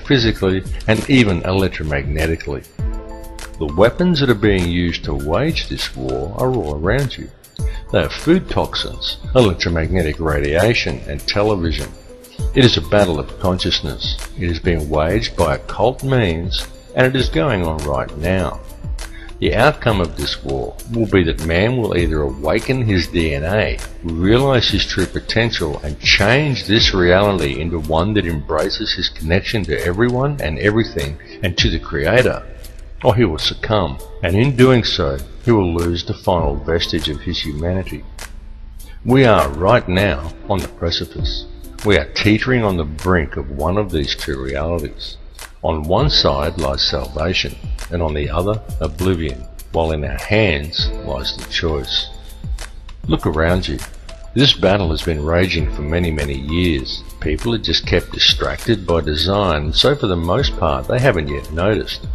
physically, and even electromagnetically. The weapons that are being used to wage this war are all around you. They are food toxins, electromagnetic radiation, and television. It is a battle of consciousness. It is being waged by occult means, and it is going on right now. The outcome of this war will be that man will either awaken his DNA, realize his true potential, and change this reality into one that embraces his connection to everyone and everything and to the Creator, or he will succumb, and in doing so, he will lose the final vestige of his humanity. We are right now on the precipice. We are teetering on the brink of one of these two realities. On one side lies salvation, and on the other, oblivion, while in our hands lies the choice. Look around you. This battle has been raging for many, many years. People are just kept distracted by design, so for the most part they haven't yet noticed.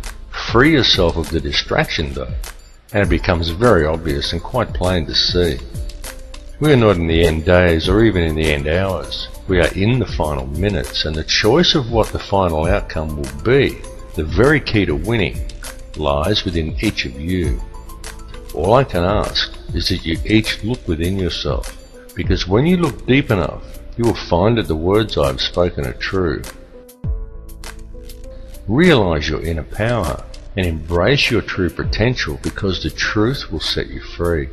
Free yourself of the distraction though, and it becomes very obvious and quite plain to see. We are not in the end days or even in the end hours. We are in the final minutes, and the choice of what the final outcome will be, the very key to winning, lies within each of you. All I can ask is that you each look within yourself, because when you look deep enough, you will find that the words I have spoken are true. Realize your inner power and embrace your true potential, because the truth will set you free.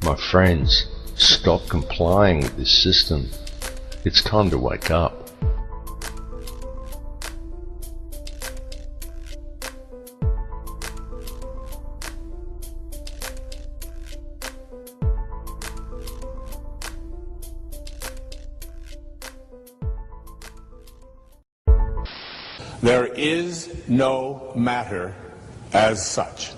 My friends, stop complying with this system. It's time to wake up. There is no matter as such.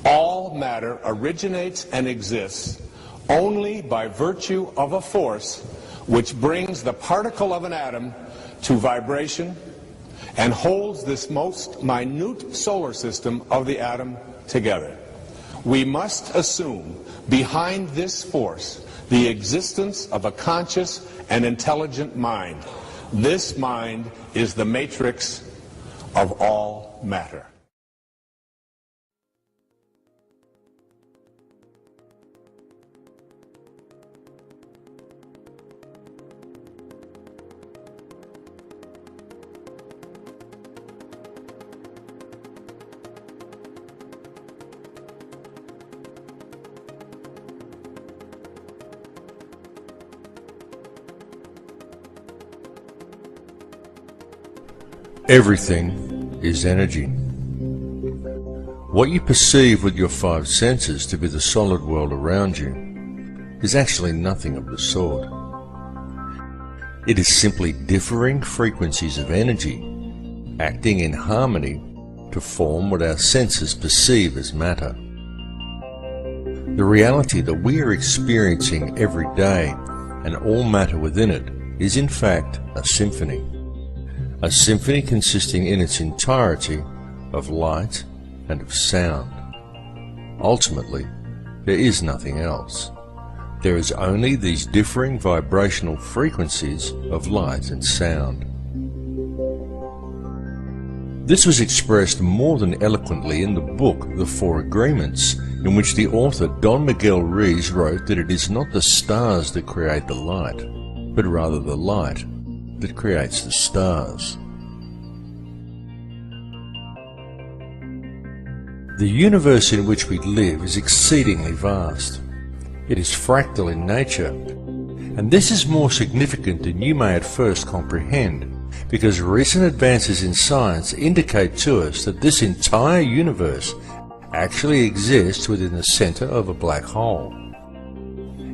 All matter originates and exists only by virtue of a force which brings the particle of an atom to vibration and holds this most minute solar system of the atom together. We must assume behind this force the existence of a conscious and intelligent mind. This mind is the matrix of all matter. Everything is energy. What you perceive with your five senses to be the solid world around you is actually nothing of the sort. It is simply differing frequencies of energy acting in harmony to form what our senses perceive as matter. The reality that we are experiencing every day and all matter within it is in fact a symphony. A symphony consisting in its entirety of light and of sound. Ultimately, there is nothing else. There is only these differing vibrational frequencies of light and sound. This was expressed more than eloquently in the book The Four Agreements, in which the author Don Miguel Ruiz wrote that it is not the stars that create the light, but rather the light that creates the stars. The universe in which we live is exceedingly vast. It is fractal in nature, and this is more significant than you may at first comprehend, because recent advances in science indicate to us that this entire universe actually exists within the center of a black hole.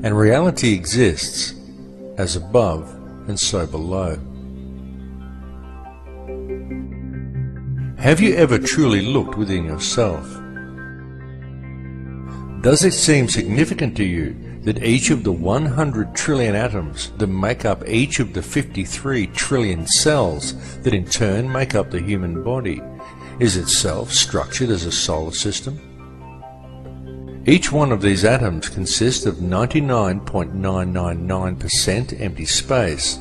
And reality exists as above and so below. Have you ever truly looked within yourself? Does it seem significant to you that each of the 100 trillion atoms that make up each of the 53 trillion cells that in turn make up the human body is itself structured as a solar system? Each one of these atoms consists of 99.999% empty space,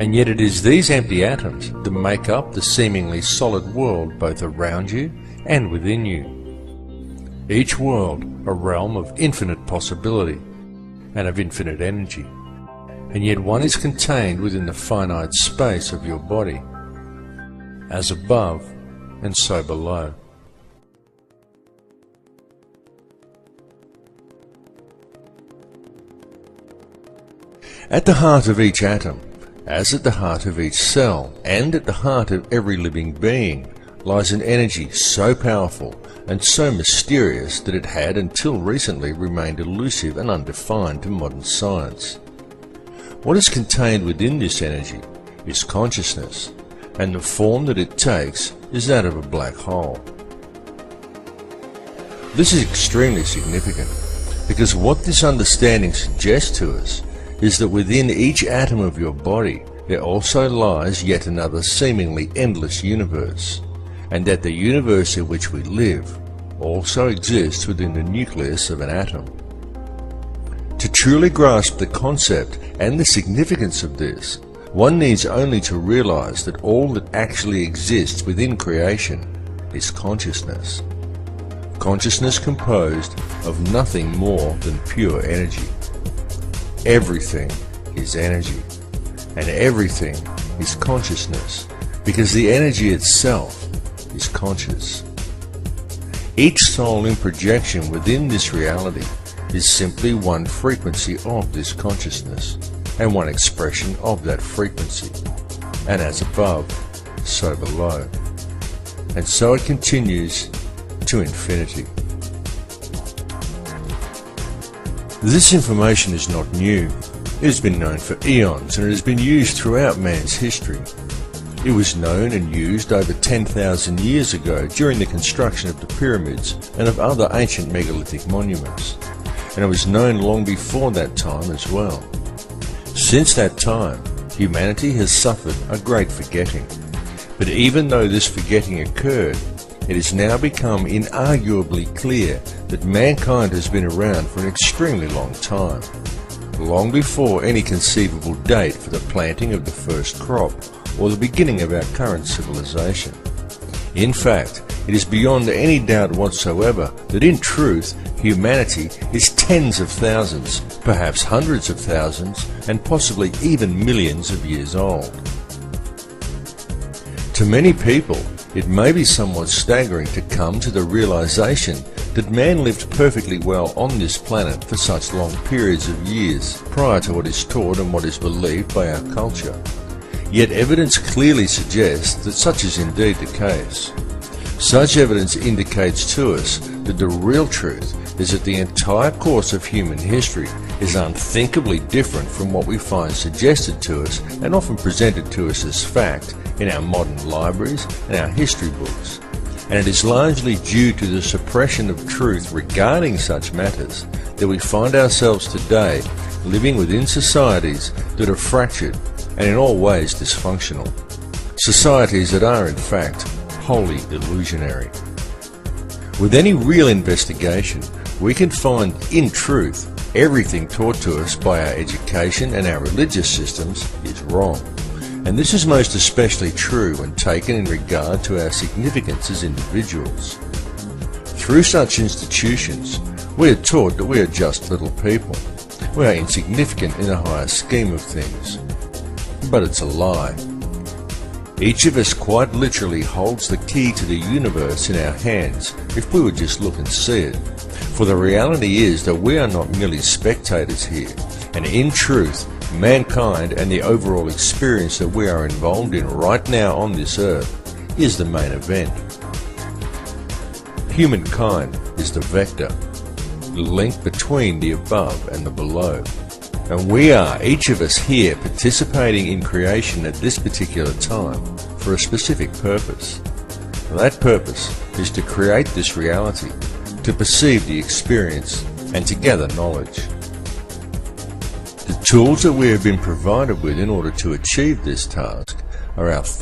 And yet it is these empty atoms that make up the seemingly solid world both around you and within you. Each world a realm of infinite possibility and of infinite energy, and yet one is contained within the finite space of your body, as above and so below. At the heart of each atom, as at the heart of each cell, and at the heart of every living being, lies an energy so powerful and so mysterious that it had until recently remained elusive and undefined to modern science. What is contained within this energy is consciousness, and the form that it takes is that of a black hole. This is extremely significant, because what this understanding suggests to us is that within each atom of your body there also lies yet another seemingly endless universe, and that the universe in which we live also exists within the nucleus of an atom. To truly grasp the concept and the significance of this, one needs only to realize that all that actually exists within creation is consciousness. Consciousness composed of nothing more than pure energy. Everything is energy, and everything is consciousness, because the energy itself is conscious. Each soul in projection within this reality is simply one frequency of this consciousness, and one expression of that frequency, and as above, so below. And so it continues to infinity. This information is not new. It has been known for eons, and it has been used throughout man's history. It was known and used over 10,000 years ago during the construction of the pyramids and of other ancient megalithic monuments, and it was known long before that time as well. Since that time, humanity has suffered a great forgetting, but even though this forgetting occurred, it has now become inarguably clear that mankind has been around for an extremely long time, long before any conceivable date for the planting of the first crop or the beginning of our current civilization. In fact, it is beyond any doubt whatsoever that in truth, humanity is tens of thousands, perhaps hundreds of thousands, and possibly even millions of years old. To many people, it may be somewhat staggering to come to the realization that man lived perfectly well on this planet for such long periods of years prior to what is taught and what is believed by our culture. Yet evidence clearly suggests that such is indeed the case. Such evidence indicates to us that the real truth is that the entire course of human history is unthinkably different from what we find suggested to us and often presented to us as fact in our modern libraries and our history books. And it is largely due to the suppression of truth regarding such matters that we find ourselves today living within societies that are fractured and in all ways dysfunctional. Societies that are in fact wholly illusionary. With any real investigation, we can find, in truth, everything taught to us by our education and our religious systems is wrong. And this is most especially true when taken in regard to our significance as individuals. Through such institutions, we are taught that we are just little people. We are insignificant in the higher scheme of things. But it's a lie. Each of us quite literally holds the key to the universe in our hands if we would just look and see it. For the reality is that we are not merely spectators here, and in truth, mankind and the overall experience that we are involved in right now on this earth is the main event. Humankind is the vector, the link between the above and the below. And we are, each of us here, participating in creation at this particular time for a specific purpose. And that purpose is to create this reality, to perceive the experience, and to gather knowledge. The tools that we have been provided with in order to achieve this task are our thoughts.